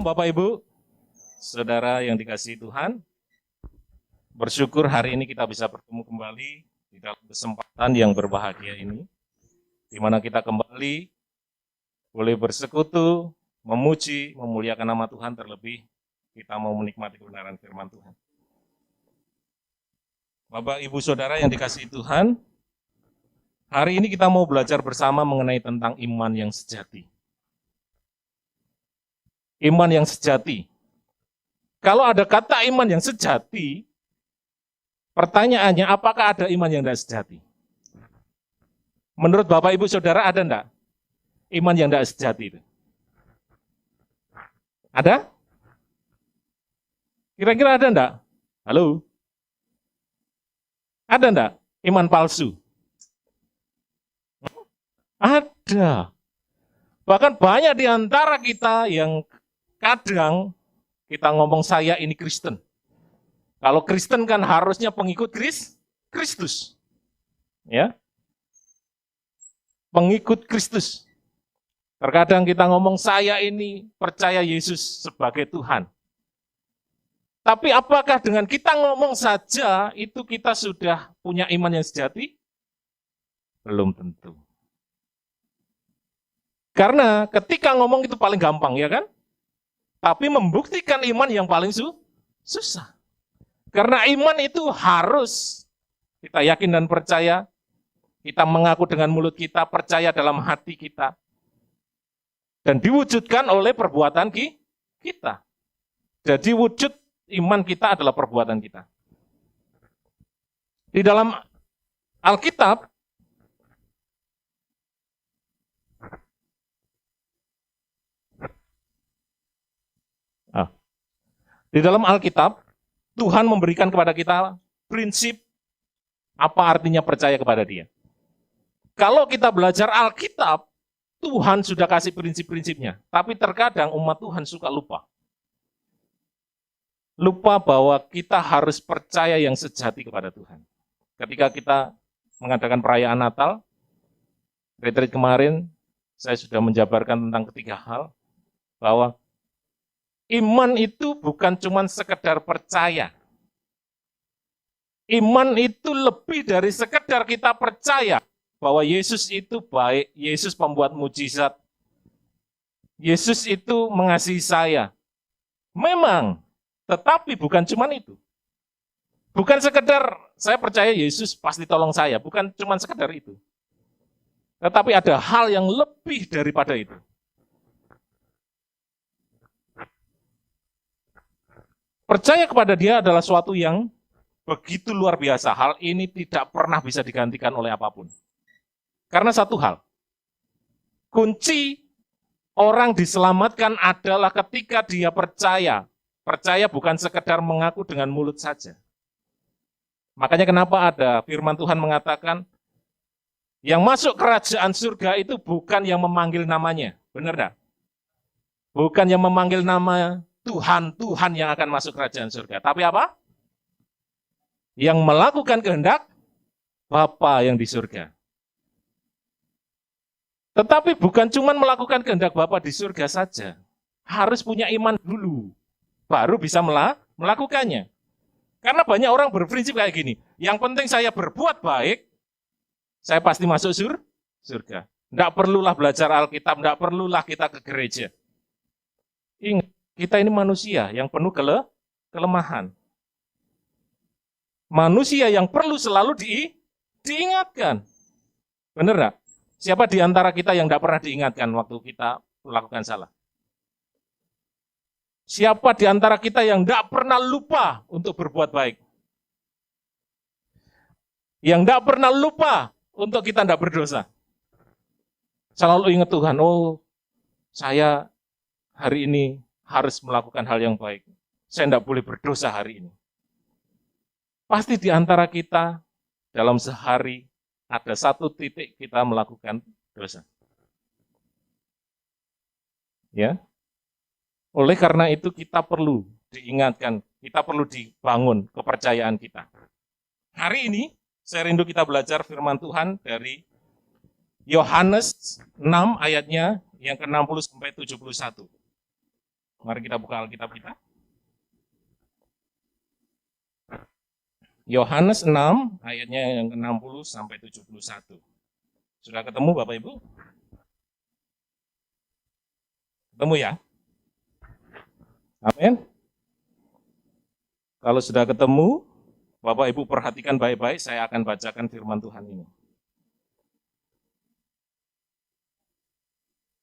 Bapak Ibu, Saudara yang dikasihi Tuhan. Bersyukur hari ini kita bisa bertemu kembali di dalam kesempatan yang berbahagia ini, di mana kita kembali boleh bersekutu, memuji, memuliakan nama Tuhan, terlebih kita mau menikmati kebenaran firman Tuhan. Bapak, Ibu, Saudara yang dikasihi Tuhan, hari ini kita mau belajar bersama mengenai tentang iman yang sejati. Iman yang sejati. Kalau ada kata iman yang sejati, pertanyaannya apakah ada iman yang tidak sejati? Menurut Bapak, Ibu, Saudara ada enggak iman yang tidak sejati itu? Ada? Kira-kira ada enggak? Halo? Ada enggak iman palsu? Ada. Bahkan banyak di antara kita yang kadang kita ngomong saya ini Kristen. Kalau Kristen kan harusnya pengikut Kristus. Ya. Pengikut Kristus. Terkadang kita ngomong saya ini percaya Yesus sebagai Tuhan. Tapi apakah dengan kita ngomong saja itu kita sudah punya iman yang sejati? Belum tentu. Karena ketika ngomong itu paling gampang, ya kan? Tapi membuktikan iman yang paling susah. Karena iman itu harus kita yakin dan percaya, kita mengaku dengan mulut kita, percaya dalam hati kita, dan diwujudkan oleh perbuatan kita. Jadi wujud iman kita adalah perbuatan kita. Di dalam Alkitab, Tuhan memberikan kepada kita prinsip apa artinya percaya kepada Dia. Kalau kita belajar Alkitab, Tuhan sudah kasih prinsip-prinsipnya. Tapi terkadang umat Tuhan suka lupa. Lupa bahwa kita harus percaya yang sejati kepada Tuhan. Ketika kita mengadakan perayaan Natal, retreat kemarin, saya sudah menjabarkan tentang ketiga hal, bahwa iman itu bukan cuma sekedar percaya. Iman itu lebih dari sekedar kita percaya bahwa Yesus itu baik, Yesus pembuat mujizat, Yesus itu mengasihi saya. Memang, tetapi bukan cuma itu. Bukan sekedar saya percaya Yesus pasti tolong saya, bukan cuma sekedar itu. Tetapi ada hal yang lebih daripada itu. Percaya kepada Dia adalah suatu yang begitu luar biasa. Hal ini tidak pernah bisa digantikan oleh apapun. Karena satu hal, kunci orang diselamatkan adalah ketika dia percaya. Percaya bukan sekedar mengaku dengan mulut saja. Makanya kenapa ada firman Tuhan mengatakan, yang masuk kerajaan surga itu bukan yang memanggil namanya. Benar enggak? Bukan yang memanggil nama Tuhan yang akan masuk kerajaan surga. Tapi apa? Yang melakukan kehendak Bapa yang di surga. Tetapi bukan cuma melakukan kehendak Bapa di surga saja. Harus punya iman dulu. Baru bisa melakukannya. Karena banyak orang berprinsip kayak gini. Yang penting saya berbuat baik, saya pasti masuk surga. Tidak perlulah belajar Alkitab, tidak perlulah kita ke gereja. Ingat. Kita ini manusia yang penuh kelemahan. Manusia yang perlu selalu diingatkan. Benar enggak? Siapa di antara kita yang tidak pernah diingatkan waktu kita melakukan salah? Siapa di antara kita yang tidak pernah lupa untuk berbuat baik? Yang tidak pernah lupa untuk kita tidak berdosa? Selalu ingat Tuhan, oh saya hari ini harus melakukan hal yang baik. Saya tidak boleh berdosa hari ini. Pasti di antara kita dalam sehari ada satu titik kita melakukan dosa. Ya. Oleh karena itu kita perlu diingatkan, kita perlu dibangun kepercayaan kita. Hari ini saya rindu kita belajar firman Tuhan dari Yohanes 6 ayatnya yang ke-60 sampai 71. Mari kita buka Alkitab kita. Yohanes 6 ayatnya yang ke-60 sampai 71. Sudah ketemu Bapak Ibu? Ketemu ya? Amin. Kalau sudah ketemu, Bapak Ibu perhatikan baik-baik, saya akan bacakan firman Tuhan ini.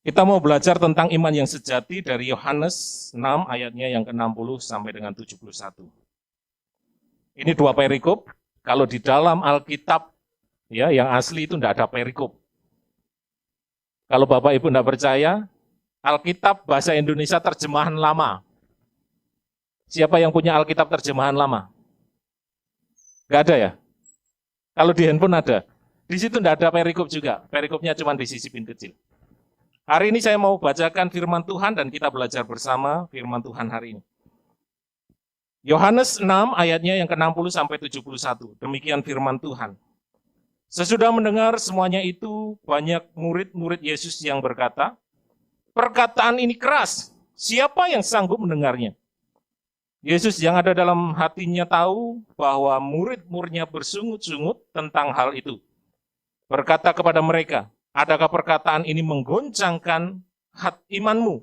Kita mau belajar tentang iman yang sejati dari Yohanes 6 ayatnya yang ke-60 sampai dengan 71. Ini dua perikop. Kalau di dalam Alkitab ya yang asli itu tidak ada perikop. Kalau Bapak Ibu tidak percaya, Alkitab bahasa Indonesia terjemahan lama. Siapa yang punya Alkitab terjemahan lama? Nggak ada ya? Kalau di handphone ada. Di situ tidak ada perikop juga. Perikopnya cuma disisipin kecil. Hari ini saya mau bacakan firman Tuhan dan kita belajar bersama firman Tuhan hari ini. Yohanes 6 ayatnya yang ke-60 sampai 71. Demikian firman Tuhan. Sesudah mendengar semuanya itu, banyak murid-murid Yesus yang berkata, perkataan ini keras, siapa yang sanggup mendengarnya? Yesus yang ada dalam hatinya tahu bahwa murid-muridnya bersungut-sungut tentang hal itu. Berkata kepada mereka, adakah perkataan ini menggoncangkan hati imanmu?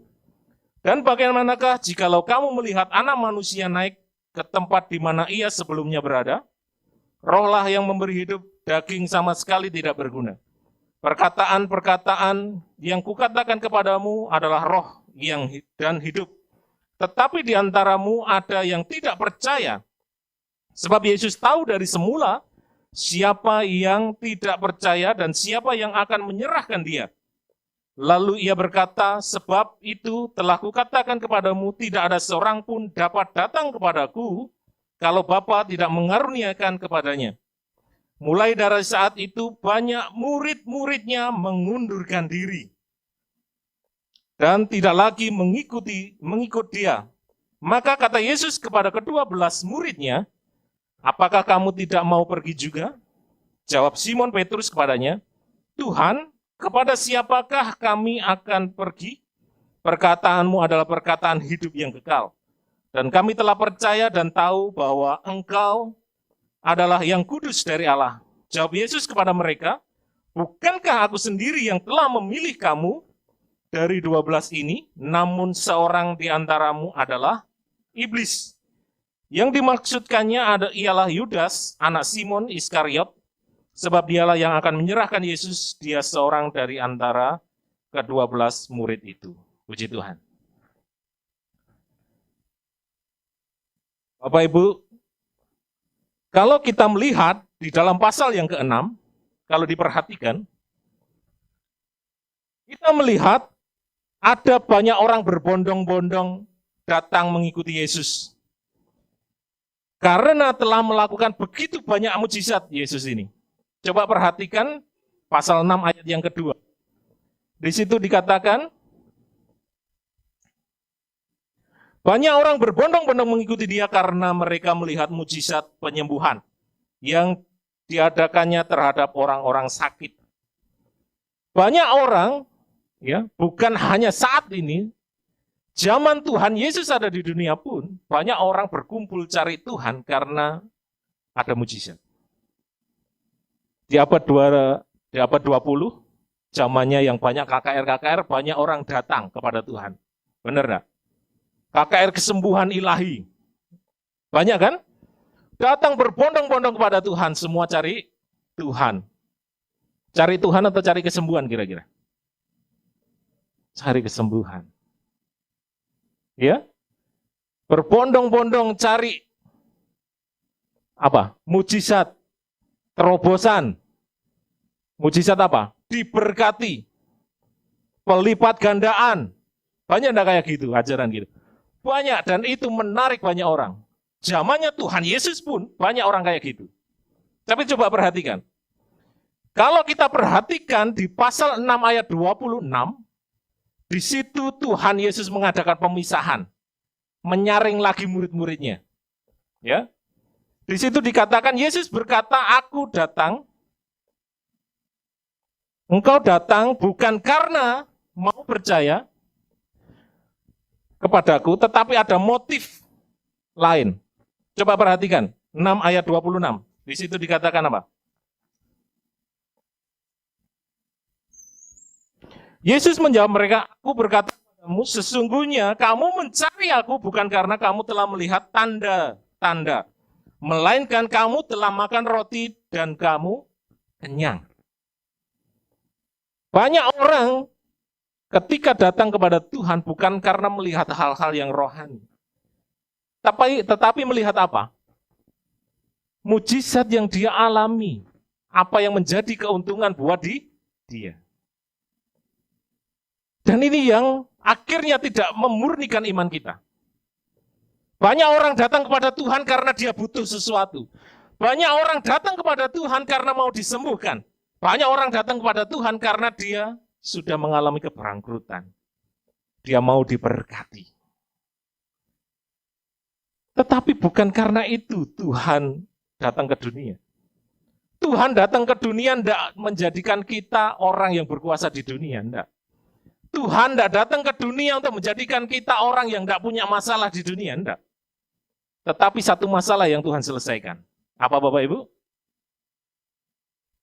Dan bagaimanakah jikalau kamu melihat anak manusia naik ke tempat di mana ia sebelumnya berada? Rohlah yang memberi hidup, daging sama sekali tidak berguna. Perkataan-perkataan yang kukatakan kepadamu adalah roh dan hidup. Tetapi di antaramu ada yang tidak percaya. Sebab Yesus tahu dari semula siapa yang tidak percaya dan siapa yang akan menyerahkan dia. Lalu ia berkata, sebab itu telah kukatakan kepadamu, tidak ada seorang pun dapat datang kepadaku kalau Bapa tidak mengaruniakan kepadanya. Mulai dari saat itu banyak murid-muridnya mengundurkan diri dan tidak lagi mengikut dia. Maka kata Yesus kepada ke-12 muridnya, apakah kamu tidak mau pergi juga? Jawab Simon Petrus kepadanya, Tuhan, kepada siapakah kami akan pergi? Perkataanmu adalah perkataan hidup yang kekal. Dan kami telah percaya dan tahu bahwa Engkau adalah yang kudus dari Allah. Jawab Yesus kepada mereka, bukankah aku sendiri yang telah memilih kamu dari 12 ini, namun seorang di antaramu adalah iblis. Yang dimaksudkannya ialah Yudas, anak Simon Iskariot, sebab dialah yang akan menyerahkan Yesus, dia seorang dari antara ke-12 murid itu. Puji Tuhan. Bapak Ibu, kalau kita melihat di dalam pasal yang ke-6, kalau diperhatikan, kita melihat ada banyak orang berbondong-bondong datang mengikuti Yesus. Karena telah melakukan begitu banyak mujizat Yesus ini. Coba perhatikan pasal 6 ayat yang kedua. Di situ dikatakan, banyak orang berbondong-bondong mengikuti dia karena mereka melihat mujizat penyembuhan yang diadakannya terhadap orang-orang sakit. Banyak orang, ya, bukan hanya saat ini, zaman Tuhan Yesus ada di dunia pun, banyak orang berkumpul cari Tuhan karena ada mujizat. Di abad 20, zamannya yang banyak KKR, banyak orang datang kepada Tuhan. Benar enggak? KKR kesembuhan ilahi. Banyak kan? Datang berbondong-bondong kepada Tuhan, semua cari Tuhan. Cari Tuhan atau cari kesembuhan kira-kira? Cari kesembuhan. Ya? Berbondong-bondong cari apa? Mujizat, terobosan. Mujizat apa? Diberkati. Pelipat gandaan. Banyak enggak kayak gitu, ajaran gitu? Banyak, dan itu menarik banyak orang. Zamannya Tuhan Yesus pun banyak orang kayak gitu. Tapi coba perhatikan. Kalau kita perhatikan di pasal 6 ayat 26, di situ Tuhan Yesus mengadakan pemisahan. Menyaring lagi murid-muridnya. Ya. Di situ dikatakan Yesus berkata, aku datang, engkau datang bukan karena mau percaya, kepadaku, tetapi ada motif lain. Coba perhatikan, 6 ayat 26. Di situ dikatakan apa? Yesus menjawab mereka, aku berkata kepadamu, sesungguhnya kamu mencari aku bukan karena kamu telah melihat tanda-tanda, melainkan kamu telah makan roti dan kamu kenyang. Banyak orang ketika datang kepada Tuhan bukan karena melihat hal-hal yang rohani, tetapi melihat apa? Mujizat yang dia alami, apa yang menjadi keuntungan buat dia. Dan ini yang akhirnya tidak memurnikan iman kita. Banyak orang datang kepada Tuhan karena dia butuh sesuatu. Banyak orang datang kepada Tuhan karena mau disembuhkan. Banyak orang datang kepada Tuhan karena dia sudah mengalami keberangkrutan. Dia mau diberkati. Tetapi bukan karena itu Tuhan datang ke dunia. Tuhan datang ke dunia tidak menjadikan kita orang yang berkuasa di dunia, tidak. Tuhan tidak datang ke dunia untuk menjadikan kita orang yang tidak punya masalah di dunia, tidak. Tetapi satu masalah yang Tuhan selesaikan. Apa Bapak Ibu?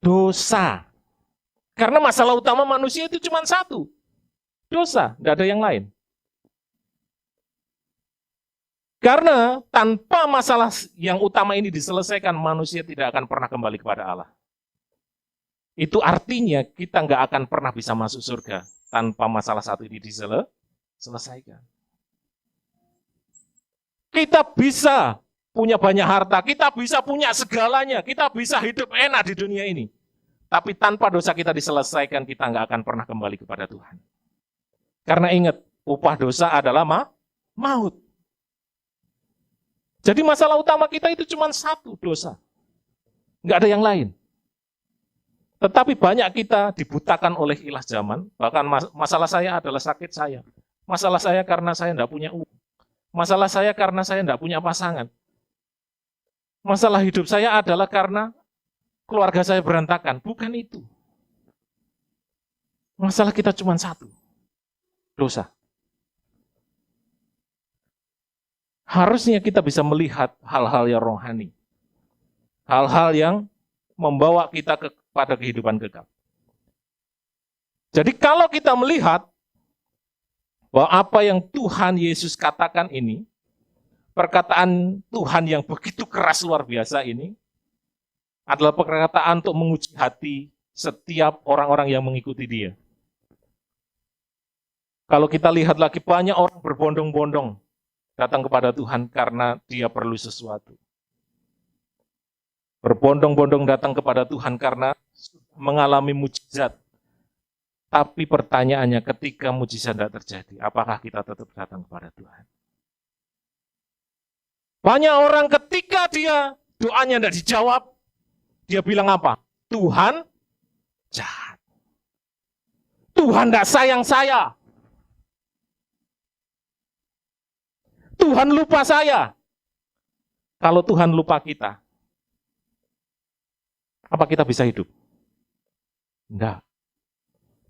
Dosa. Karena masalah utama manusia itu cuma satu. Dosa, tidak ada yang lain. Karena tanpa masalah yang utama ini diselesaikan, manusia tidak akan pernah kembali kepada Allah. Itu artinya kita nggak akan pernah bisa masuk surga tanpa masalah satu ini diselesaikan. Kita bisa punya banyak harta, kita bisa punya segalanya, kita bisa hidup enak di dunia ini. Tapi tanpa dosa kita diselesaikan, kita nggak akan pernah kembali kepada Tuhan. Karena ingat, upah dosa adalah maut. Jadi masalah utama kita itu cuma satu, dosa. Nggak ada yang lain. Tetapi banyak kita dibutakan oleh ilah zaman, bahkan masalah saya adalah sakit saya. Masalah saya karena saya tidak punya uang. Masalah saya karena saya tidak punya pasangan. Masalah hidup saya adalah karena keluarga saya berantakan. Bukan itu. Masalah kita cuma satu, dosa. Harusnya kita bisa melihat hal-hal yang rohani. Hal-hal yang membawa kita kepada kehidupan kekal. Jadi kalau kita melihat bahwa apa yang Tuhan Yesus katakan ini, perkataan Tuhan yang begitu keras luar biasa ini, adalah perkataan untuk menguji hati setiap orang-orang yang mengikuti dia. Kalau kita lihat lagi, banyak orang berbondong-bondong datang kepada Tuhan karena dia perlu sesuatu. Berbondong-bondong datang kepada Tuhan karena mengalami mujizat. Tapi pertanyaannya, ketika mujizat tidak terjadi, apakah kita tetap datang kepada Tuhan? Banyak orang ketika dia doanya tidak dijawab, dia bilang apa? Tuhan jahat. Tuhan tidak sayang saya. Tuhan lupa saya. Kalau Tuhan lupa kita, apa kita bisa hidup? Enggak.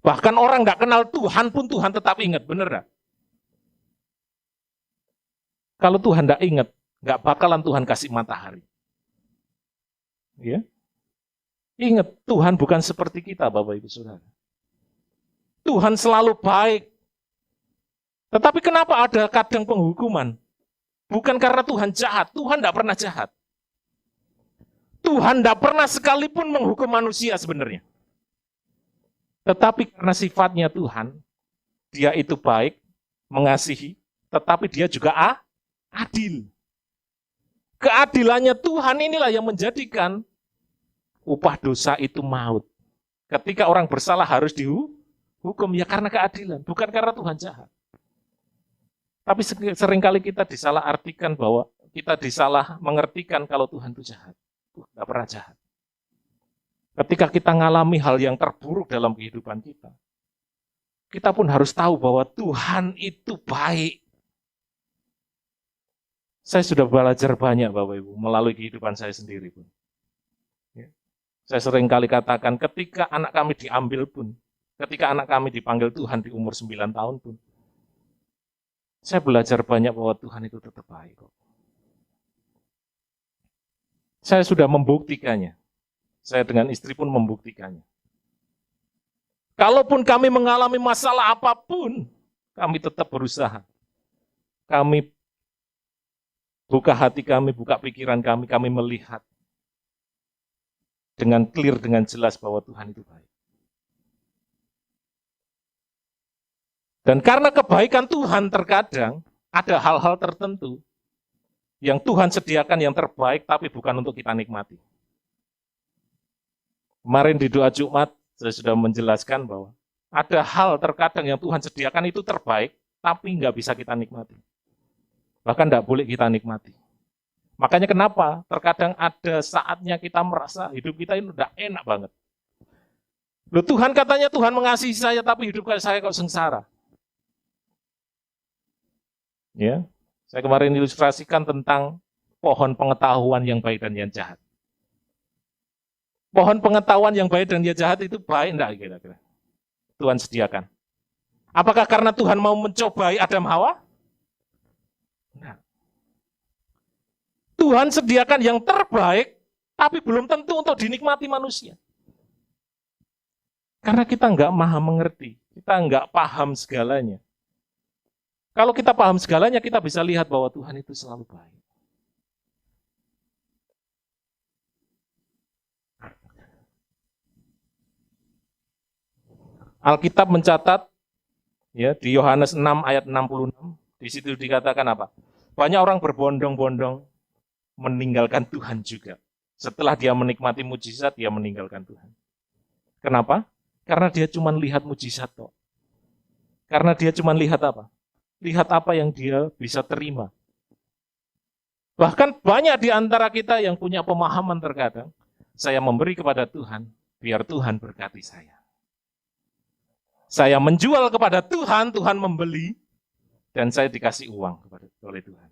Bahkan orang enggak kenal Tuhan pun Tuhan tetap ingat, benar enggak? Kalau Tuhan enggak ingat, enggak bakalan Tuhan kasih matahari. Ya? Ingat, Tuhan bukan seperti kita, Bapak Ibu Saudara. Tuhan selalu baik. Tetapi kenapa ada kadang penghukuman? Bukan karena Tuhan jahat, Tuhan enggak pernah jahat. Tuhan tidak pernah sekalipun menghukum manusia sebenarnya. Tetapi karena sifatnya Tuhan, dia itu baik, mengasihi, tetapi dia juga adil. Keadilannya Tuhan inilah yang menjadikan upah dosa itu maut. Ketika orang bersalah harus dihukum, ya karena keadilan, bukan karena Tuhan jahat. Tapi seringkali kita disalah artikan bahwa kita disalah mengertikan kalau Tuhan itu jahat. Tidak pernah jahat. Ketika kita mengalami hal yang terburuk dalam kehidupan kita, kita pun harus tahu bahwa Tuhan itu baik. Saya sudah belajar banyak, Bapak Ibu, melalui kehidupan saya sendiri pun. Saya sering kali katakan, ketika anak kami diambil pun, ketika anak kami dipanggil Tuhan di umur 9 tahun pun, Saya belajar banyak bahwa Tuhan itu tetap baik kok. Saya sudah membuktikannya. Saya dengan istri pun membuktikannya. Kalaupun kami mengalami masalah apapun, kami tetap berusaha. Kami buka hati kami, buka pikiran kami, kami melihat dengan clear, dengan jelas bahwa Tuhan itu baik. Dan karena kebaikan Tuhan terkadang ada hal-hal tertentu yang Tuhan sediakan yang terbaik, tapi bukan untuk kita nikmati. Kemarin di doa Jumat, saya sudah menjelaskan bahwa ada hal terkadang yang Tuhan sediakan itu terbaik, tapi nggak bisa kita nikmati. Bahkan nggak boleh kita nikmati. Makanya kenapa terkadang ada saatnya kita merasa hidup kita ini udah enak banget. Loh, Tuhan katanya Tuhan mengasihi saya, tapi hidup saya kok sengsara. Ya, saya kemarin ilustrasikan tentang pohon pengetahuan yang baik dan yang jahat. Pohon pengetahuan yang baik dan yang jahat itu baik enggak kira-kira? Tuhan sediakan. Apakah karena Tuhan mau mencobai Adam Hawa? Enggak. Tuhan sediakan yang terbaik, tapi belum tentu untuk dinikmati manusia. Karena kita enggak maha mengerti, kita enggak paham segalanya. Kalau kita paham segalanya, kita bisa lihat bahwa Tuhan itu selalu baik. Alkitab mencatat ya di Yohanes 6 ayat 66, di situ dikatakan apa? Banyak orang berbondong-bondong meninggalkan Tuhan juga. Setelah dia menikmati mujizat, dia meninggalkan Tuhan. Kenapa? Karena dia cuma lihat mujizat toh. Karena dia cuma lihat apa? Lihat apa yang dia bisa terima. Bahkan banyak di antara kita yang punya pemahaman terkadang, saya memberi kepada Tuhan, biar Tuhan berkati saya. Saya menjual kepada Tuhan, Tuhan membeli, dan saya dikasih uang oleh Tuhan.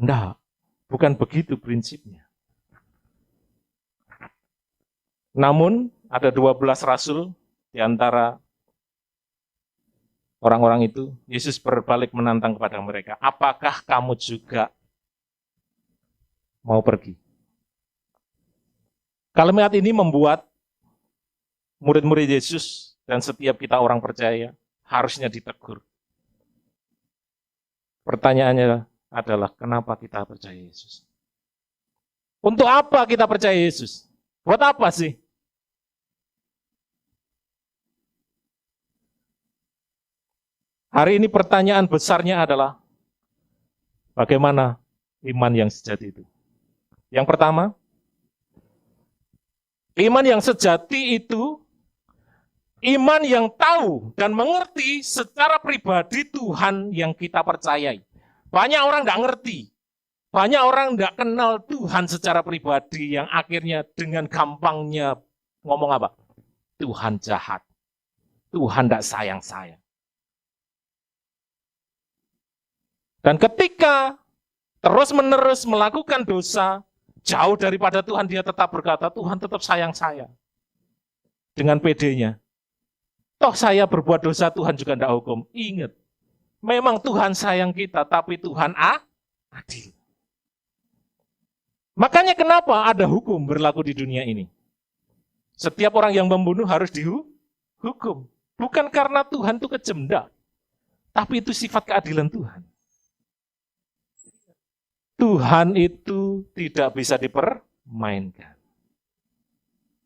Enggak, bukan begitu prinsipnya. Namun, ada 12 rasul di antara orang-orang itu, Yesus berbalik menantang kepada mereka, apakah kamu juga mau pergi? Kalimat ini membuat murid-murid Yesus dan setiap kita orang percaya harusnya ditegur. Pertanyaannya adalah, kenapa kita percaya Yesus? Untuk apa kita percaya Yesus? Buat apa sih? Hari ini pertanyaan besarnya adalah, bagaimana iman yang sejati itu? Yang pertama, iman yang sejati itu, iman yang tahu dan mengerti secara pribadi Tuhan yang kita percayai. Banyak orang tidak ngerti, banyak orang tidak kenal Tuhan secara pribadi yang akhirnya dengan gampangnya ngomong apa? Tuhan jahat, Tuhan tidak sayang saya. Dan ketika terus-menerus melakukan dosa, jauh daripada Tuhan, dia tetap berkata, Tuhan tetap sayang saya. Dengan PD-nya. Toh saya berbuat dosa, Tuhan juga tidak hukum. Ingat, memang Tuhan sayang kita, tapi Tuhan adil. Makanya kenapa ada hukum berlaku di dunia ini? Setiap orang yang membunuh harus dihukum. Bukan karena Tuhan itu kejam, tapi itu sifat keadilan Tuhan. Tuhan itu tidak bisa dipermainkan.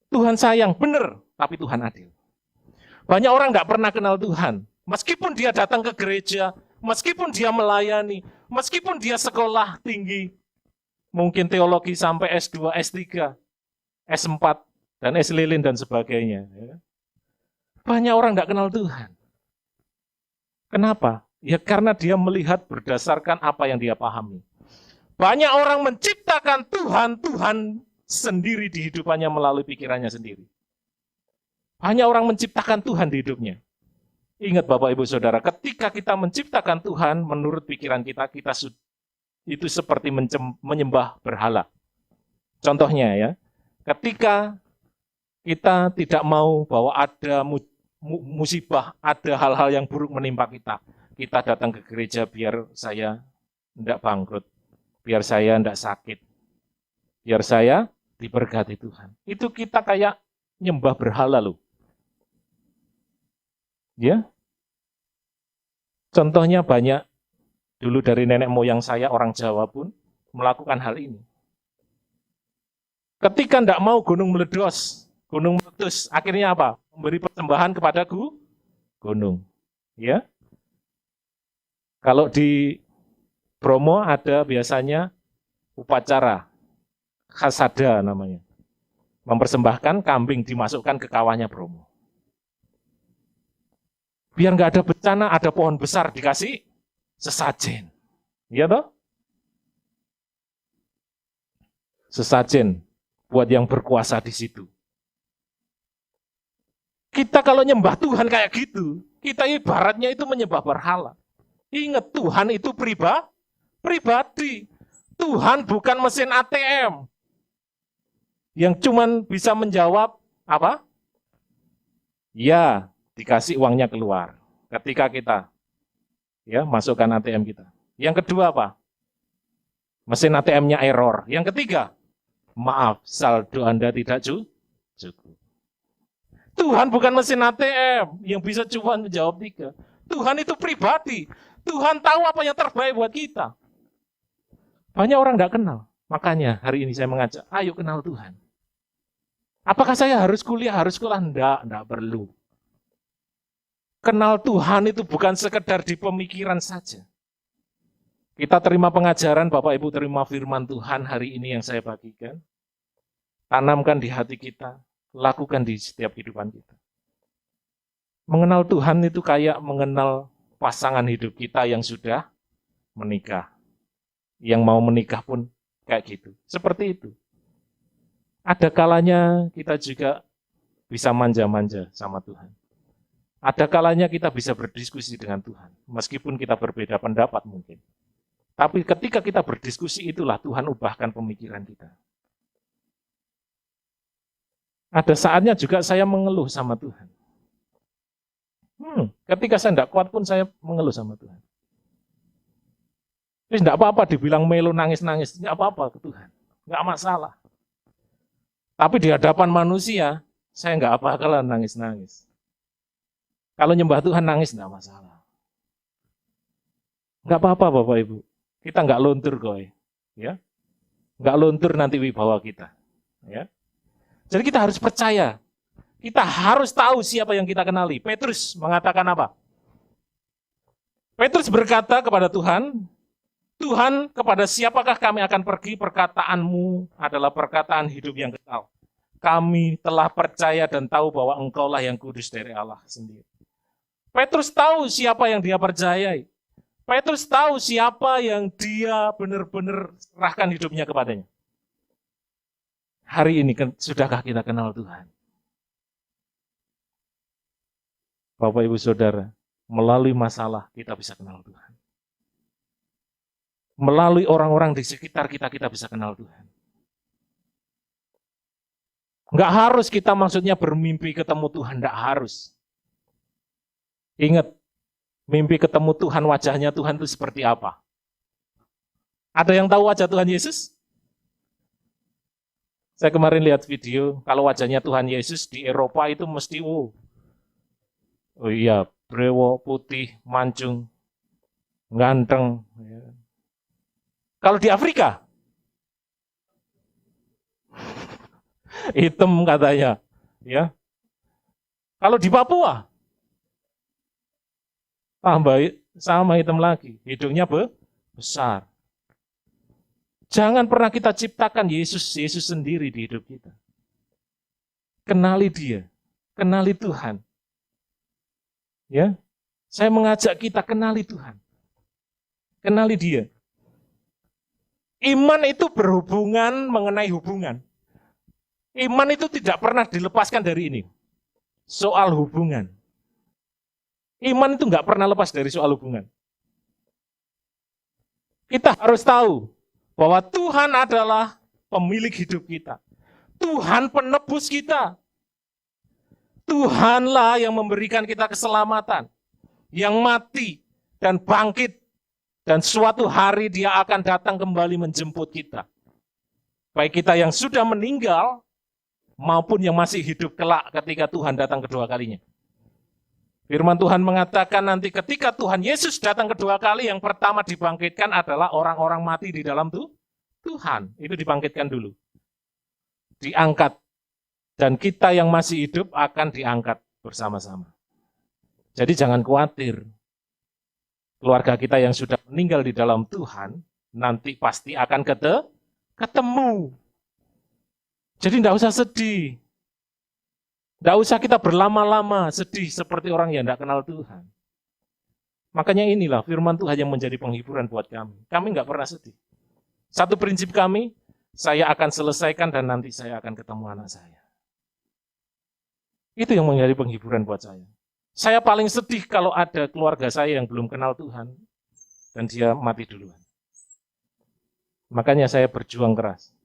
Tuhan sayang, benar, tapi Tuhan adil. Banyak orang tidak pernah kenal Tuhan. Meskipun dia datang ke gereja, meskipun dia melayani, meskipun dia sekolah tinggi, mungkin teologi sampai S2, S3, S4, dan S lilin dan sebagainya. Banyak orang tidak kenal Tuhan. Kenapa? Ya karena dia melihat berdasarkan apa yang dia pahami. Banyak orang menciptakan Tuhan sendiri di hidupannya melalui pikirannya sendiri. Banyak orang menciptakan Tuhan di hidupnya. Ingat Bapak Ibu Saudara, ketika kita menciptakan Tuhan menurut pikiran kita itu seperti menyembah berhala. Contohnya ya, ketika kita tidak mau bahwa ada musibah, ada hal-hal yang buruk menimpa kita. kita datang ke gereja biar saya tidak bangkrut, biar saya tidak sakit, biar saya diberkati Tuhan. Itu kita kayak nyembah berhala loh. Ya, contohnya banyak. Dulu dari nenek moyang saya, orang Jawa pun melakukan hal ini. Ketika tidak mau gunung meledos, gunung meletus, akhirnya apa? Memberi persembahan kepada gunung. Ya. Kalau di Bromo ada biasanya upacara khasada namanya. Mempersembahkan kambing dimasukkan ke kawahnya Bromo. Biar nggak ada bencana, ada pohon besar dikasih sesajen. Iya toh? Sesajen buat yang berkuasa di situ. Kita kalau nyembah Tuhan kayak gitu, kita ibaratnya itu menyembah berhala. Ingat, Tuhan itu pribadi. Tuhan bukan mesin ATM yang cuman bisa menjawab apa? Ya, dikasih uangnya keluar. Ketika kita ya masukkan ATM kita. Yang kedua apa? Mesin ATM-nya error. Yang ketiga, maaf, saldo Anda tidak cukup. Tuhan bukan mesin ATM yang bisa cuma menjawab tiga. Tuhan itu pribadi. Tuhan tahu apa yang terbaik buat kita. Banyak orang tidak kenal. Makanya hari ini saya mengajak, ayo kenal Tuhan. Apakah saya harus kuliah? Harus sekolah? Enggak perlu. Kenal Tuhan itu bukan sekedar di pemikiran saja. Kita terima pengajaran, Bapak Ibu terima firman Tuhan hari ini yang saya bagikan. Tanamkan di hati kita, lakukan di setiap kehidupan kita. Mengenal Tuhan itu kayak mengenal pasangan hidup kita yang sudah menikah. Yang mau menikah pun kayak gitu. Seperti itu. Ada kalanya kita juga bisa manja-manja sama Tuhan. Ada kalanya kita bisa berdiskusi dengan Tuhan, meskipun kita berbeda pendapat mungkin. Tapi ketika kita berdiskusi itulah Tuhan ubahkan pemikiran kita. Ada saatnya juga saya mengeluh sama Tuhan. Ketika saya tidak kuat pun saya mengeluh sama Tuhan. Terus tidak apa-apa dibilang melo nangis-nangis, tidak apa-apa ke Tuhan, nggak masalah. Tapi di hadapan manusia, saya nggak bakalan nangis-nangis. Kalau nyembah Tuhan nangis enggak masalah. Enggak apa-apa Bapak Ibu. Kita enggak luntur kok ya. Enggak luntur nanti wibawa kita, ya. Jadi kita harus percaya. Kita harus tahu siapa yang kita kenali. Petrus mengatakan apa? Petrus berkata kepada Tuhan, Tuhan, kepada siapakah kami akan pergi? Perkataanmu adalah perkataan hidup yang kekal. Kami telah percaya dan tahu bahwa Engkaulah yang kudus dari Allah sendiri. Petrus tahu siapa yang dia percayai. Petrus tahu siapa yang dia benar-benar serahkan hidupnya kepadanya. Hari ini sudahkah kita kenal Tuhan? Bapak Ibu Saudara, melalui masalah kita bisa kenal Tuhan. Melalui orang-orang di sekitar kita, kita bisa kenal Tuhan. Enggak harus kita maksudnya bermimpi ketemu Tuhan, enggak harus. Ingat, mimpi ketemu Tuhan, wajahnya Tuhan itu seperti apa? Ada yang tahu wajah Tuhan Yesus? Saya kemarin lihat video, kalau wajahnya Tuhan Yesus di Eropa itu mesti, oh iya, brewo, putih, mancung, ganteng. Kalau di Afrika, hitam katanya. Ya. Kalau di Papua, tambah sama hitam lagi, hidungnya besar. Jangan pernah kita ciptakan Yesus sendiri di hidup kita. Kenali Dia, kenali Tuhan. Ya, saya mengajak kita kenali Tuhan, kenali Dia. Iman itu berhubungan mengenai hubungan. Iman itu tidak pernah dilepaskan dari ini. Soal hubungan. Iman itu nggak pernah lepas dari soal hubungan. Kita harus tahu bahwa Tuhan adalah pemilik hidup kita. Tuhan penebus kita. Tuhanlah yang memberikan kita keselamatan. Yang mati dan bangkit. Dan suatu hari dia akan datang kembali menjemput kita. Baik kita yang sudah meninggal, maupun yang masih hidup kelak ketika Tuhan datang kedua kalinya. Firman Tuhan mengatakan nanti ketika Tuhan Yesus datang kedua kali, yang pertama dibangkitkan adalah orang-orang mati di dalam Tuhan. Itu dibangkitkan dulu. Diangkat. Dan kita yang masih hidup akan diangkat bersama-sama. Jadi jangan khawatir. Keluarga kita yang sudah meninggal di dalam Tuhan, nanti pasti akan ketemu. Jadi tidak usah sedih. Tidak usah kita berlama-lama sedih seperti orang yang tidak kenal Tuhan. Makanya inilah firman Tuhan yang menjadi penghiburan buat kami. Kami nggak pernah sedih. Satu prinsip kami, saya akan selesaikan dan nanti saya akan ketemu anak saya. Itu yang menjadi penghiburan buat saya. Saya paling sedih kalau ada keluarga saya yang belum kenal Tuhan dan dia mati duluan. Makanya saya berjuang keras.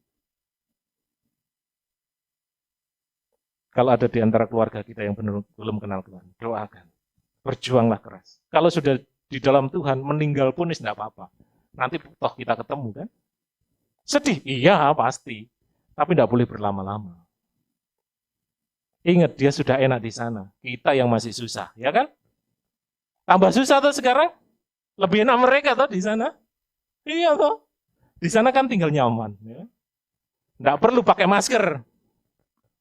Kalau ada di antara keluarga kita yang belum kenal Tuhan, doakan. Berjuanglah keras. Kalau sudah di dalam Tuhan, meninggal pun tidak apa-apa. Nanti toh kita ketemu kan? Sedih? Iya pasti. Tapi tidak boleh berlama-lama. Ingat dia sudah enak di sana. Kita yang masih susah, ya kan? Tambah susah tuh sekarang? Lebih enak mereka tuh di sana? Iya toh. Di sana kan tinggal nyaman. Ya. Nggak perlu pakai masker.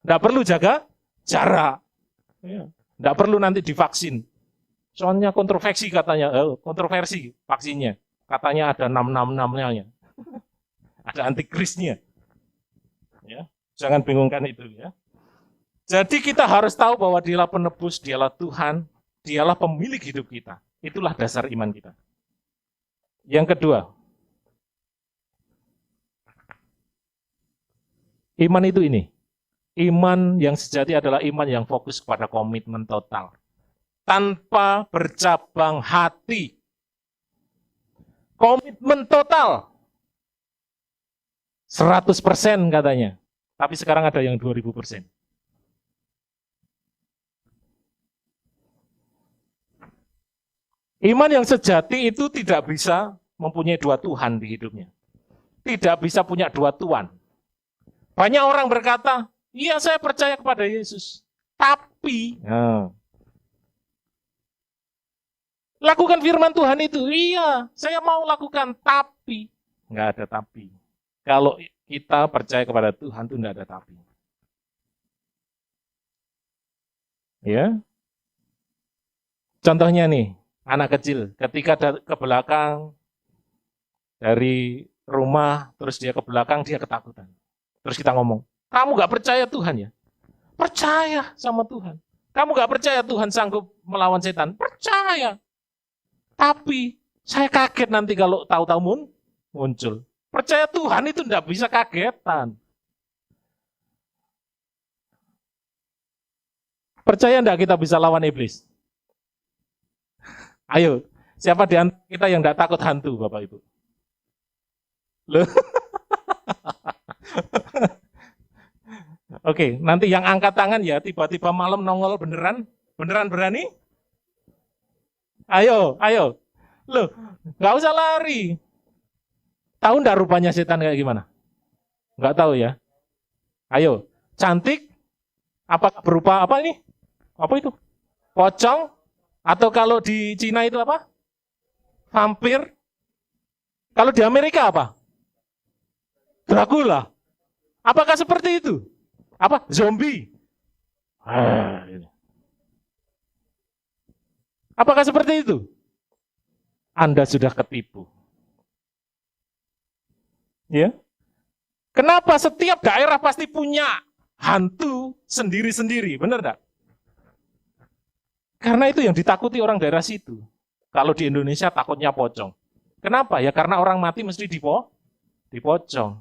Nggak perlu jaga jarak. Ya. Nggak perlu nanti divaksin. Soalnya kontroversi katanya, kontroversi vaksinnya. Katanya ada 666-nya. Ada antikrisnya. Ya. Jangan bingungkan itu ya. Jadi kita harus tahu bahwa dialah penebus, dialah Tuhan, dialah pemilik hidup kita. Itulah dasar iman kita. Yang kedua, iman itu ini. Iman yang sejati adalah iman yang fokus kepada komitmen total. Tanpa bercabang hati. Komitmen total. 100% katanya. Tapi sekarang ada yang 2000%. Iman yang sejati itu tidak bisa mempunyai dua Tuhan di hidupnya. Tidak bisa punya dua Tuhan. Banyak orang berkata, iya saya percaya kepada Yesus. Tapi, lakukan firman Tuhan itu. Iya, saya mau lakukan, tapi. Nggak ada tapi. Kalau kita percaya kepada Tuhan itu nggak ada tapi. Ya. Contohnya nih, anak kecil, ketika ke belakang dari rumah, terus dia ke belakang, dia ketakutan. Terus kita ngomong, kamu gak percaya Tuhan ya? Percaya sama Tuhan. Kamu gak percaya Tuhan sanggup melawan setan? Percaya. Tapi saya kaget nanti kalau tahu-tahu muncul. Percaya Tuhan itu tidak bisa kagetan. Percaya enggak kita bisa lawan iblis? Ayo, siapa di antara kita yang enggak takut hantu, Bapak Ibu? Loh. Oke, nanti yang angkat tangan ya, tiba-tiba malam nongol beneran? Beneran berani? Ayo. Loh, nggak usah lari. Tahu enggak rupanya setan kayak gimana? Nggak tahu ya? Ayo, cantik? Apa berupa apa ini? Apa itu? Pocong? Atau kalau di Cina itu apa? Vampir? Kalau di Amerika apa? Dracula. Apakah seperti itu? Apa? Zombie? Apakah seperti itu? Anda sudah ketipu. Ya. Kenapa setiap daerah pasti punya hantu sendiri-sendiri, benar enggak? Karena itu yang ditakuti orang daerah situ. Kalau di Indonesia takutnya pocong. Kenapa? Ya karena orang mati mesti dipocong.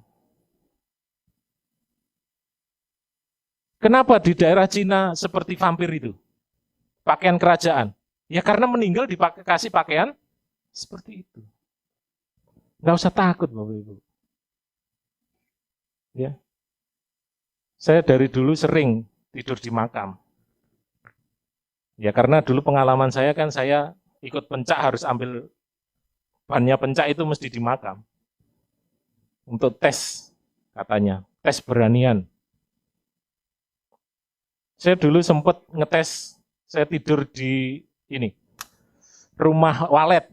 Kenapa di daerah Cina seperti vampir itu? Pakaian kerajaan. Ya karena meninggal dikasih pakaian seperti itu. Nggak usah takut Bapak Ibu. Ya. Saya dari dulu sering tidur di makam. Ya karena dulu pengalaman saya kan saya ikut pencak harus ambil bannya pencak itu mesti di makam. Untuk tes katanya, tes beranian. Saya dulu sempat ngetes, saya tidur di rumah walet.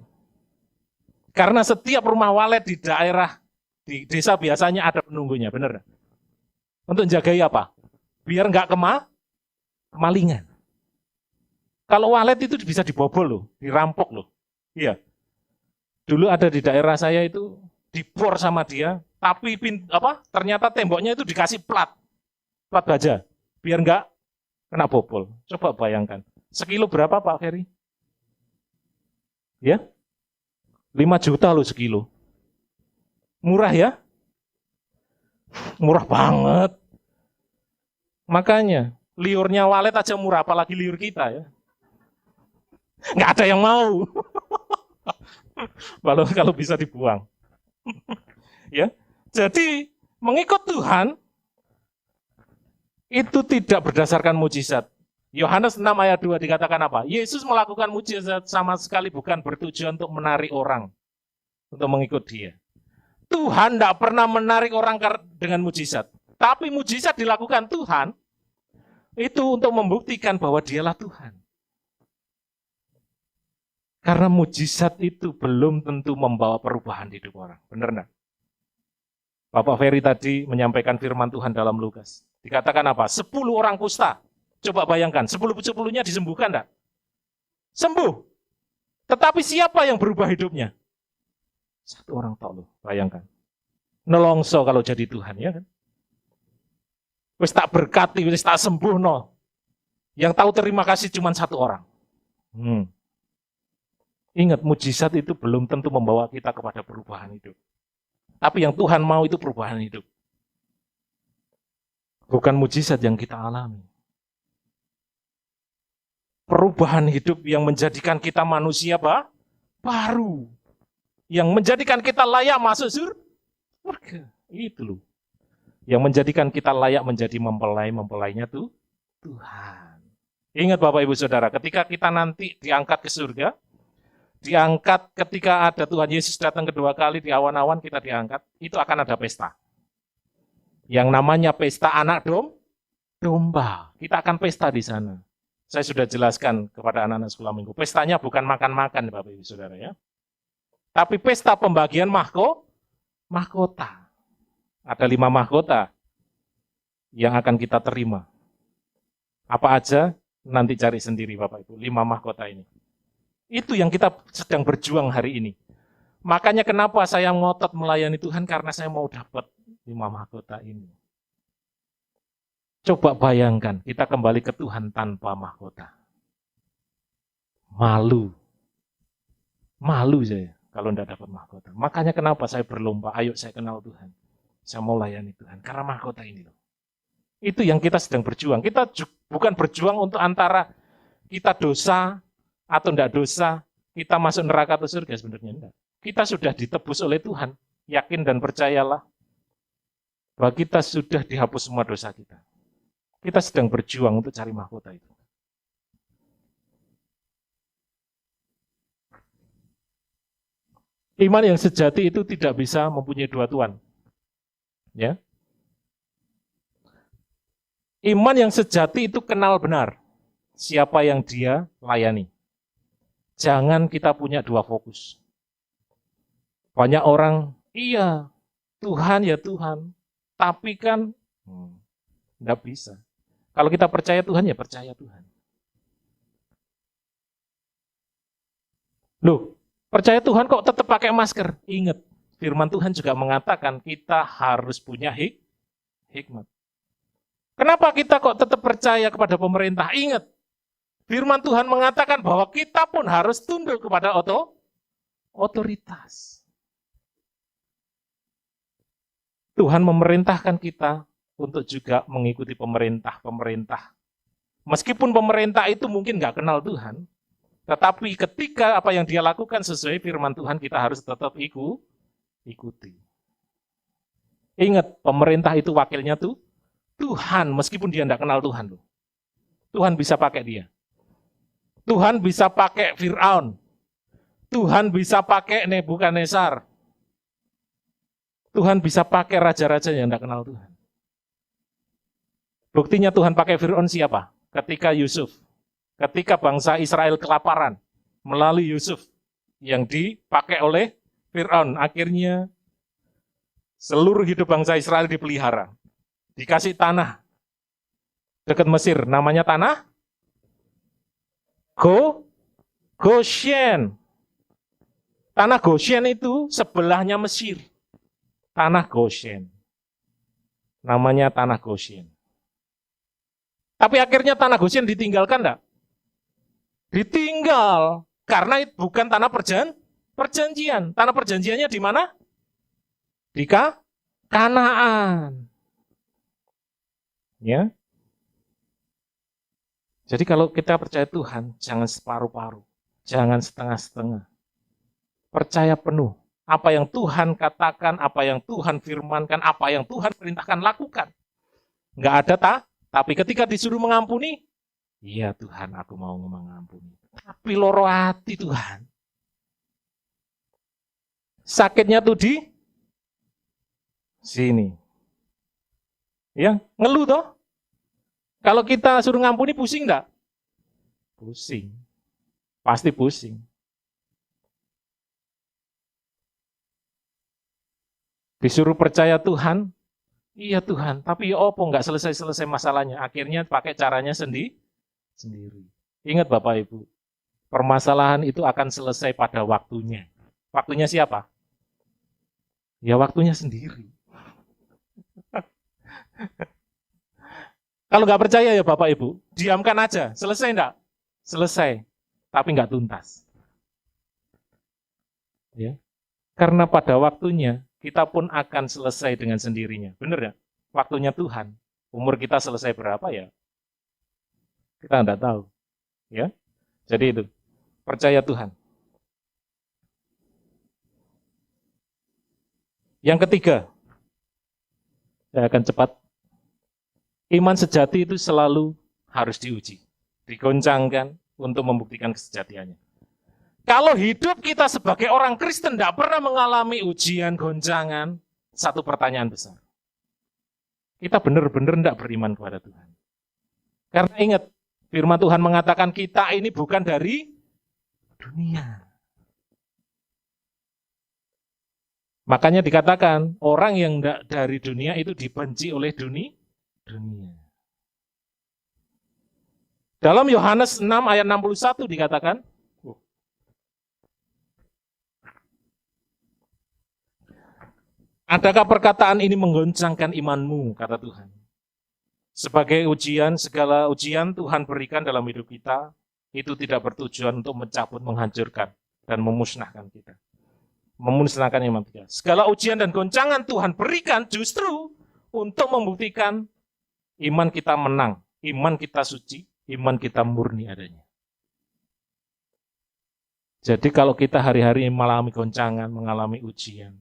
Karena setiap rumah walet di daerah, di desa biasanya ada penunggunya, benar? Untuk jagai apa? Biar nggak kemalingan. Kalau walet itu bisa dibobol loh, dirampok loh. Iya. Dulu ada di daerah saya itu dibor sama dia, tapi ternyata temboknya itu dikasih plat baja, biar nggak kena bobol. Coba bayangkan, sekilo berapa Pak Ferry? Ya, 5 juta loh sekilo. Murah ya? Murah banget. Makanya, liurnya walet aja murah, apalagi liur kita ya. Nggak ada yang mau. Kalau bisa dibuang. Ya, jadi mengikut Tuhan itu tidak berdasarkan mujizat. Yohanes 6 ayat 2 dikatakan apa? Yesus melakukan mujizat sama sekali bukan bertujuan untuk menarik orang untuk mengikut dia. Tuhan tidak pernah menarik orang dengan mujizat. Tapi mujizat dilakukan Tuhan itu untuk membuktikan bahwa dialah Tuhan. Karena mujizat itu belum tentu membawa perubahan di hidup orang. Benar enggak? Bapak Ferry tadi menyampaikan firman Tuhan dalam Lukas. Dikatakan apa? 10 orang kusta. Coba bayangkan, 10-10-nya disembuhkan enggak? Sembuh. Tetapi siapa yang berubah hidupnya? Satu orang tok loh, bayangkan. Nelongso kalau jadi Tuhan, ya kan? Wis tak berkati, wis tak sembuh no. Yang tahu terima kasih cuma satu orang. Ingat, mujizat itu belum tentu membawa kita kepada perubahan hidup. Tapi yang Tuhan mau itu perubahan hidup. Bukan mujizat yang kita alami. Perubahan hidup yang menjadikan kita manusia baru. Yang menjadikan kita layak masuk surga. Itu loh. Yang menjadikan kita layak menjadi mempelainya tuh Tuhan. Ingat Bapak Ibu Saudara, ketika kita nanti diangkat ke surga, diangkat ketika ada Tuhan Yesus datang kedua kali di awan-awan kita diangkat, itu akan ada pesta. Yang namanya pesta anak domba. Kita akan pesta di sana. Saya sudah jelaskan kepada anak-anak sekolah minggu. Pestanya bukan makan-makan Bapak Ibu Saudara ya. Tapi pesta pembagian mahkota. Ada 5 mahkota yang akan kita terima. Apa aja nanti cari sendiri Bapak Ibu, 5 mahkota ini. Itu yang kita sedang berjuang hari ini. Makanya kenapa saya ngotot melayani Tuhan, karena saya mau dapat 5 mahkota ini. Coba bayangkan, kita kembali ke Tuhan tanpa mahkota. Malu saya kalau tidak dapat mahkota. Makanya kenapa saya berlomba, ayo saya kenal Tuhan. Saya mau layani Tuhan, karena mahkota ini loh. Itu yang kita sedang berjuang. Kita bukan berjuang untuk antara kita dosa atau tidak dosa, kita masuk neraka atau surga, sebenarnya enggak. Kita sudah ditebus oleh Tuhan, yakin dan percayalah bahwa kita sudah dihapus semua dosa kita. Kita sedang berjuang untuk cari mahkota itu. Iman yang sejati itu tidak bisa mempunyai 2 tuan. Ya. Iman yang sejati itu kenal benar siapa yang dia layani. Jangan kita punya 2 fokus. Banyak orang, iya, Tuhan ya Tuhan, tapi kan enggak bisa. Kalau kita percaya Tuhan, ya percaya Tuhan. Loh, percaya Tuhan kok tetap pakai masker? Ingat, firman Tuhan juga mengatakan kita harus punya hikmat. Kenapa kita kok tetap percaya kepada pemerintah? Ingat, firman Tuhan mengatakan bahwa kita pun harus tunduk kepada otoritas. Tuhan memerintahkan kita untuk juga mengikuti pemerintah. Meskipun pemerintah itu mungkin nggak kenal Tuhan, tetapi ketika apa yang dia lakukan sesuai firman Tuhan, kita harus tetap ikuti. Ingat, pemerintah itu wakilnya tuh Tuhan, meskipun dia nggak kenal Tuhan loh. Tuhan bisa pakai dia. Tuhan bisa pakai Fir'aun. Tuhan bisa pakai Nebukadnezar. Tuhan bisa pakai raja-raja yang tidak kenal Tuhan. Buktinya Tuhan pakai Fir'aun siapa? Ketika Yusuf. Ketika bangsa Israel kelaparan. Melalui Yusuf. Yang dipakai oleh Fir'aun. Akhirnya seluruh hidup bangsa Israel dipelihara. Dikasih tanah. Dekat Mesir. Namanya tanah Goshen. Tanah Goshen itu sebelahnya Mesir. Tanah Goshen. Namanya tanah Goshen. Tapi akhirnya tanah Goshen ditinggalkan enggak? Ditinggal. Karena itu bukan tanah perjanjian. Tanah perjanjiannya di mana? Di Kanaan. Ya. Jadi kalau kita percaya Tuhan, jangan separuh-paruh. Jangan setengah-setengah. Percaya penuh. Apa yang Tuhan katakan, apa yang Tuhan firmankan, apa yang Tuhan perintahkan, lakukan. Enggak ada tapi ketika disuruh mengampuni, iya Tuhan, aku mau mengampuni. Tapi loro hati Tuhan. Sakitnya tuh di sini. Ya, ngeluh toh. Kalau kita suruh ngampuni pusing enggak? Pusing. Pasti pusing. Disuruh percaya Tuhan, iya Tuhan, tapi ya opo nggak selesai-selesai masalahnya. Akhirnya pakai caranya sendiri. Ingat Bapak Ibu, permasalahan itu akan selesai pada waktunya. Waktunya siapa? Ya waktunya sendiri. Kalau nggak percaya ya Bapak Ibu, diamkan aja. Selesai enggak? Selesai, tapi nggak tuntas. Ya, karena pada waktunya kita pun akan selesai dengan sendirinya. Benar ya? Waktunya Tuhan. Umur kita selesai berapa ya? Kita enggak tahu. Ya. Jadi itu, percaya Tuhan. Yang ketiga, saya akan cepat. Iman sejati itu selalu harus diuji. Digoncangkan untuk membuktikan kesejatiannya. Kalau hidup kita sebagai orang Kristen tidak pernah mengalami ujian, goncangan, satu pertanyaan besar. Kita benar-benar tidak beriman kepada Tuhan. Karena ingat, firman Tuhan mengatakan kita ini bukan dari dunia. Makanya dikatakan, orang yang tidak dari dunia itu dibenci oleh dunia. Dalam Yohanes 6 ayat 61 dikatakan, adakah perkataan ini menggoncangkan imanmu, kata Tuhan. Sebagai ujian, segala ujian Tuhan berikan dalam hidup kita, itu tidak bertujuan untuk mencabut, menghancurkan, dan memusnahkan kita. Memusnahkan iman kita. Segala ujian dan goncangan Tuhan berikan justru untuk membuktikan iman kita menang, iman kita suci, iman kita murni adanya. Jadi kalau kita hari-hari mengalami goncangan, mengalami ujian,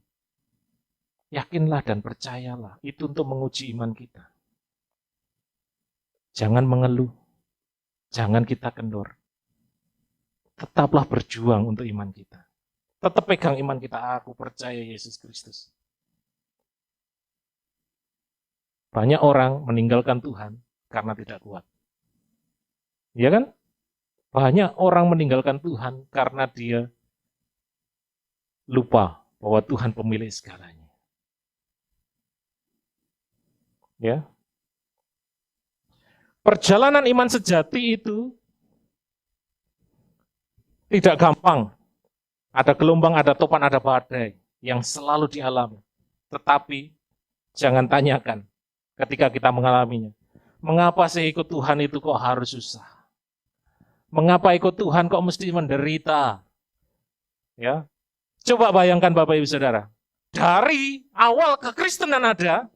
yakinlah dan percayalah, itu untuk menguji iman kita. Jangan mengeluh, jangan kita kendor. Tetaplah berjuang untuk iman kita. Tetap pegang iman kita, aku percaya Yesus Kristus. Banyak orang meninggalkan Tuhan karena tidak kuat. Ya kan? Banyak orang meninggalkan Tuhan karena dia lupa bahwa Tuhan pemilik segalanya. Ya. Perjalanan iman sejati itu tidak gampang. Ada gelombang, ada topan, ada badai yang selalu dialami. Tetapi jangan tanyakan ketika kita mengalaminya. Mengapa sih ikut Tuhan itu kok harus susah? Mengapa ikut Tuhan kok mesti menderita? Ya. Coba bayangkan Bapak Ibu Saudara. Dari awal kekristenan ada,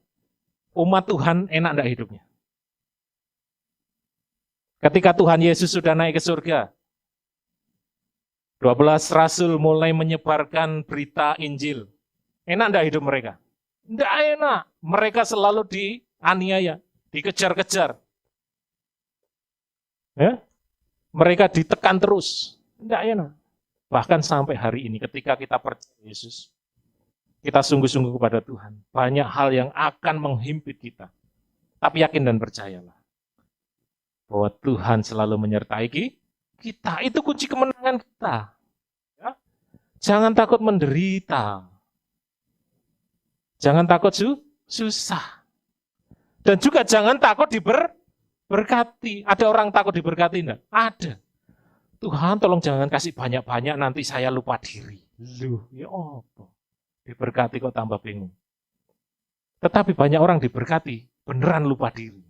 umat Tuhan enak enggak hidupnya? Ketika Tuhan Yesus sudah naik ke surga, 12 rasul mulai menyebarkan berita Injil. Enak enggak hidup mereka? Enggak enak. Mereka selalu dianiaya, dikejar-kejar. Ya? Mereka ditekan terus. Enggak enak. Bahkan sampai hari ini ketika kita percaya Yesus, kita sungguh-sungguh kepada Tuhan, banyak hal yang akan menghimpit kita. Tapi yakin dan percayalah bahwa Tuhan selalu menyertai kita. Itu kunci kemenangan kita. Ya. Jangan takut menderita. Jangan takut susah. Dan juga jangan takut diberkati. Ada orang takut diberkati enggak? Ada. Tuhan tolong jangan kasih banyak-banyak, nanti saya lupa diri. Loh, ya apa? Diberkati kok tambah bingung. Tetapi banyak orang diberkati, beneran lupa diri.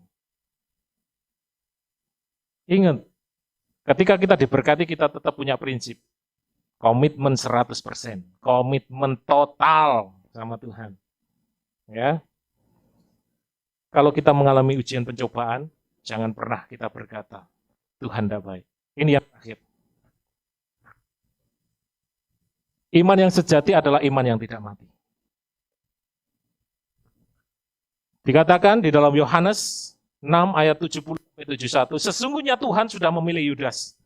Ingat, ketika kita diberkati, kita tetap punya prinsip. Komitmen 100%. Komitmen total sama Tuhan. Ya. Kalau kita mengalami ujian pencobaan, jangan pernah kita berkata, Tuhan tidak baik. Ini yang terakhir. Iman yang sejati adalah iman yang tidak mati. Dikatakan di dalam Yohanes 6 ayat 70-71, sesungguhnya Tuhan sudah memilih Yudas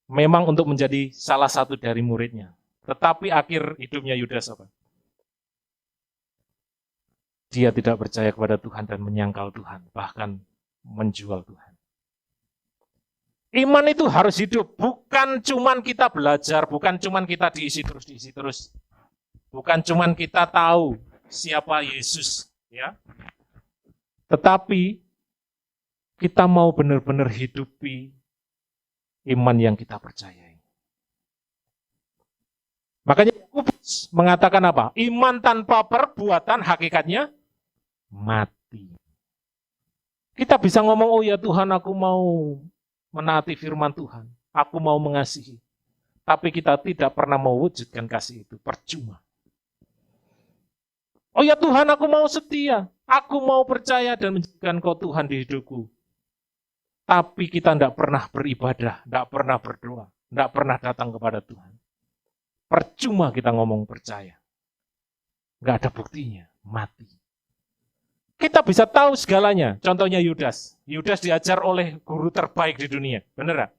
memang untuk menjadi salah satu dari muridnya. Tetapi akhir hidupnya Yudas apa? Dia tidak percaya kepada Tuhan dan menyangkal Tuhan, bahkan menjual Tuhan. Iman itu harus hidup, bukan cuman kita belajar, bukan cuman kita diisi terus. Bukan cuman kita tahu siapa Yesus, ya. Tetapi kita mau benar-benar hidupi iman yang kita percayai. Makanya Yakobus mengatakan apa? Iman tanpa perbuatan hakikatnya mati. Kita bisa ngomong, oh ya Tuhan, aku mau menaati firman Tuhan, aku mau mengasihi. Tapi kita tidak pernah mewujudkan kasih itu, percuma. Oh ya Tuhan, aku mau setia, aku mau percaya dan menjadikan Kau Tuhan di hidupku. Tapi kita tidak pernah beribadah, tidak pernah berdoa, tidak pernah datang kepada Tuhan. Percuma kita ngomong percaya. Nggak ada buktinya, mati. Kita bisa tahu segalanya. Contohnya Yudas. Yudas diajar oleh guru terbaik di dunia. Benar?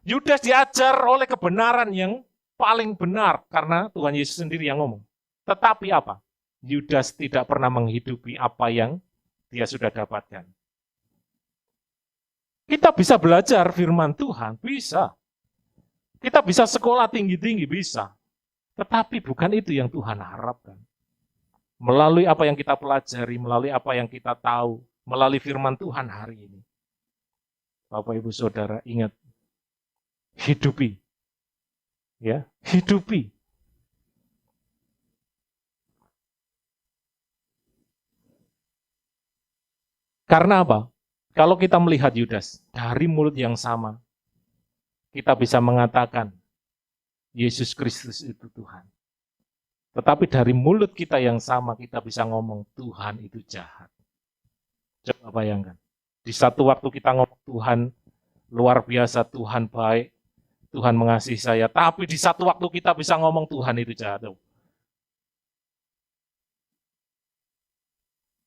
Yudas diajar oleh kebenaran yang paling benar. Karena Tuhan Yesus sendiri yang ngomong. Tetapi apa? Yudas tidak pernah menghidupi apa yang dia sudah dapatkan. Kita bisa belajar firman Tuhan. Bisa. Kita bisa sekolah tinggi-tinggi. Bisa. Tetapi bukan itu yang Tuhan harapkan. Melalui apa yang kita pelajari, melalui apa yang kita tahu, melalui firman Tuhan hari ini. Bapak, Ibu, Saudara, ingat, hidupi. Ya, hidupi. Karena apa? Kalau kita melihat Yudas, dari mulut yang sama, kita bisa mengatakan, Yesus Kristus itu Tuhan. Tetapi dari mulut kita yang sama kita bisa ngomong Tuhan itu jahat. Coba bayangkan. Di satu waktu kita ngomong Tuhan luar biasa, Tuhan baik, Tuhan mengasihi saya. Tapi di satu waktu kita bisa ngomong Tuhan itu jahat.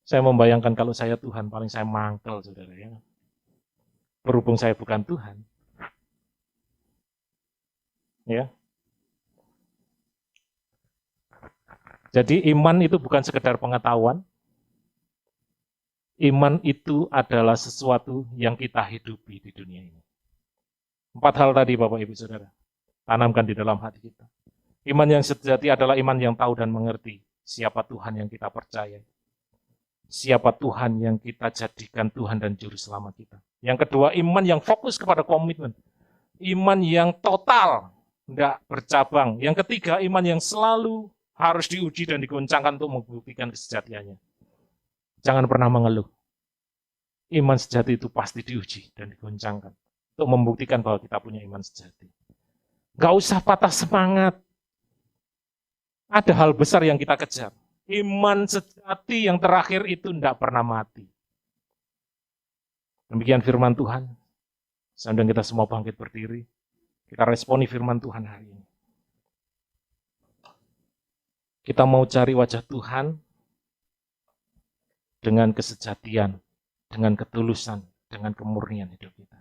Saya membayangkan kalau saya Tuhan, paling saya mangkel, saudara. Ya. Berhubung saya bukan Tuhan. Ya. Jadi iman itu bukan sekedar pengetahuan. Iman itu adalah sesuatu yang kita hidupi di dunia ini. 4 hal tadi Bapak Ibu Saudara. Tanamkan di dalam hati kita. Iman yang sejati adalah iman yang tahu dan mengerti siapa Tuhan yang kita percaya. Siapa Tuhan yang kita jadikan Tuhan dan Juru Selamat kita. Yang kedua, iman yang fokus kepada komitmen. Iman yang total, tidak bercabang. Yang ketiga, iman yang selalu harus diuji dan digoncangkan untuk membuktikan kesejatiannya. Jangan pernah mengeluh. Iman sejati itu pasti diuji dan digoncangkan untuk membuktikan bahwa kita punya iman sejati. Gak usah patah semangat. Ada hal besar yang kita kejar. Iman sejati yang terakhir itu tidak pernah mati. Demikian firman Tuhan. Sambil kita semua bangkit berdiri, kita responi firman Tuhan hari ini. Kita mau cari wajah Tuhan dengan kesejatian, dengan ketulusan, dengan kemurnian hidup kita.